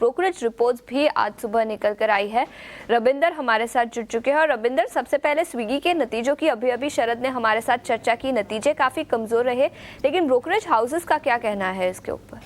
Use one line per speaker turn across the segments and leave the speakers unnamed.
Brokerage reports भी आज सुबह निकल कर आई है। रविंदर हमारे साथ जुड़ चुके हैं। और रविंदर, सबसे पहले स्विगी के नतीजों की अभी शरद ने हमारे साथ चर्चा की, नतीजे काफ़ी कमज़ोर रहे, लेकिन ब्रोकरेज हाउसेस का क्या कहना है इसके ऊपर?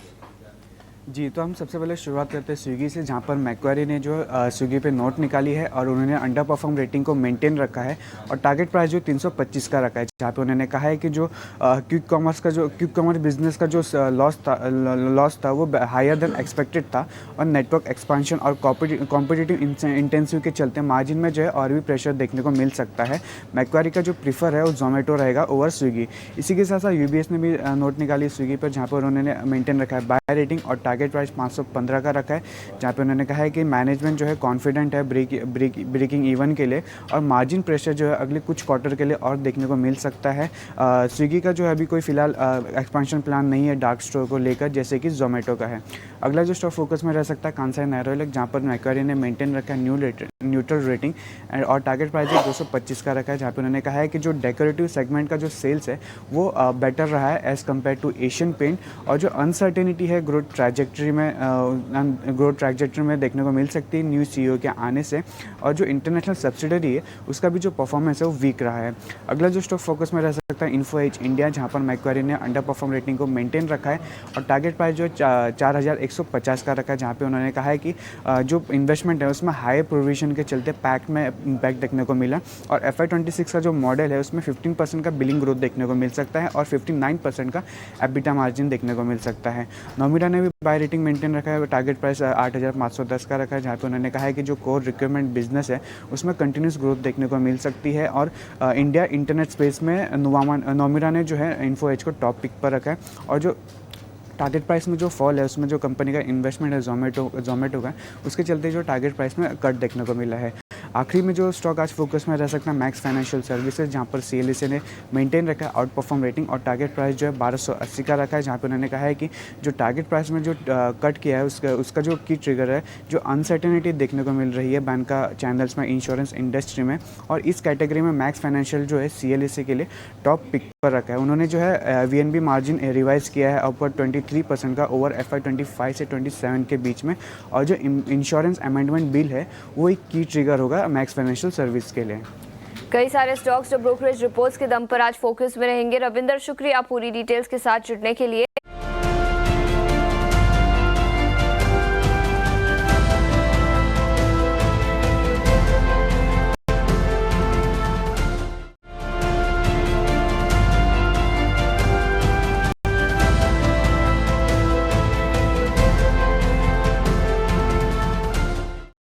जी, तो हम सबसे पहले शुरुआत करते हैं स्विगी से, जहाँ पर मैक्वारी ने जो स्विगी पे नोट निकाली है और उन्होंने अंडर परफॉर्म रेटिंग को मेंटेन रखा है और टारगेट प्राइस जो 325 का रखा है, जहाँ पे उन्होंने कहा है कि जो क्विक कॉमर्स बिजनेस का जो लॉस था वो हायर देन एक्सपेक्टेड था और नेटवर्क एक्सपांशन और कॉम्पिटिटिव इंटेंसिव के चलते मार्जिन में जो है और भी प्रेशर देखने को मिल सकता है। मैक्वारी का जो प्रीफर है वो जोमेटो रहेगा ओवर स्विगी। इसी के साथ साथ यूबीएस ने भी नोट निकाली स्विगी पर, जहाँ पर उन्होंने मेंटेन रखा है बाय रेटिंग और टारगेट प्राइस 515 का रखा है, जहाँ पे उन्होंने कहा है कि मैनेजमेंट जो है कॉन्फिडेंट है ब्रेकिंग इवन के लिए और मार्जिन प्रेशर जो है अगले कुछ क्वार्टर के लिए और देखने को मिल सकता है। स्विगी का जो है अभी कोई फिलहाल एक्सपेंशन प्लान नहीं है डार्क स्टोर को लेकर, जैसे कि जोमेटो का है। अगला जो स्टॉक फोकस में रह सकता है कांसाई नेरोलैक, जहाँ पर मैक्वारी ने मेंटेन रखा है न्यूट्रल रेटिंग और टारगेट प्राइस 225 का रखा है, जहाँ पे उन्होंने कहा है कि जो डेकोरेटिव सेगमेंट का जो सेल्स है वो बेटर रहा है as compare to Asian paint और जो अनसर्टेनिटी है ग्रोथ ट्रैजेक्टरी में देखने को मिल सकती है न्यू सीईओ के आने से, और जो इंटरनेशनल सब्सिडरी है उसका भी जो परफॉर्मेंस है वो वीक रहा है। अगला जो स्टॉक फोकस में रह सकता है इन्फो एज इंडिया, जहाँ पर मैक्वारी ने अंडर परफॉर्म रेटिंग को मेंटेन रखा है और टारगेट प्राइस जो 4150 का रखा है, जहाँ पे उन्होंने कहा है कि जो इन्वेस्टमेंट है उसमें हाई प्रोविजन के चलते पैक में इम्पैक्ट देखने को मिला और FY26 का जो मॉडल है उसमें 15% का बिलिंग ग्रोथ देखने को मिल सकता है और 59% का एबिटा मार्जिन देखने को मिल सकता है। नोमिडा ने भी बाय रेटिंग मेंटेन रखा है, टारगेट प्राइस 8510 का रखा है, जहाँ पे उन्होंने कहा है कि जो कोर रिक्वायरमेंट बिजनेस है उसमें कंटिन्यूस ग्रोथ देखने को मिल सकती है और इंडिया इंटरनेट स्पेस में नोमिडा ने जो है इन्फो एज को टॉप पिक पर रखा है और जो टारगेट प्राइस में जो फॉल है उसमें जो कंपनी का इन्वेस्टमेंट है जोमेटो का, उसके चलते जो टारगेट प्राइस में कट देखने को मिला है। आखिरी में जो स्टॉक आज फोकस में रह सकता है मैक्स फाइनेंशियल सर्विसेज, जहाँ पर CLSA ने मेंटेन रखा है आउट परफॉर्म रेटिंग और टारगेट प्राइस जो है 1280 का रखा है, जहाँ पे उन्होंने कहा है कि जो टारगेट प्राइस में जो कट किया है उसका जो की ट्रिगर है जो अनसर्टेनिटी देखने को मिल रही है बैंक का चैनल्स में, इंश्योरेंस इंडस्ट्री में, और इस कैटेगरी में मैक्स फाइनेंशियल जो है CLSA के लिए टॉप पिक पर रखा है। उन्होंने जो है VNB मार्जिन रिवाइज किया है अपवर्ड 23% का ओवर FY25 से 27 के बीच में, और जो इंश्योरेंस अमेंडमेंट बिल है वो एक की ट्रिगर होगा मैक्स फाइनेंशियल सर्विस के लिए।
कई सारे स्टॉक्स जो ब्रोकरेज रिपोर्ट्स के दम पर आज फोकस में रहेंगे। रविंदर, शुक्रिया पूरी डिटेल्स के साथ जुड़ने के लिए।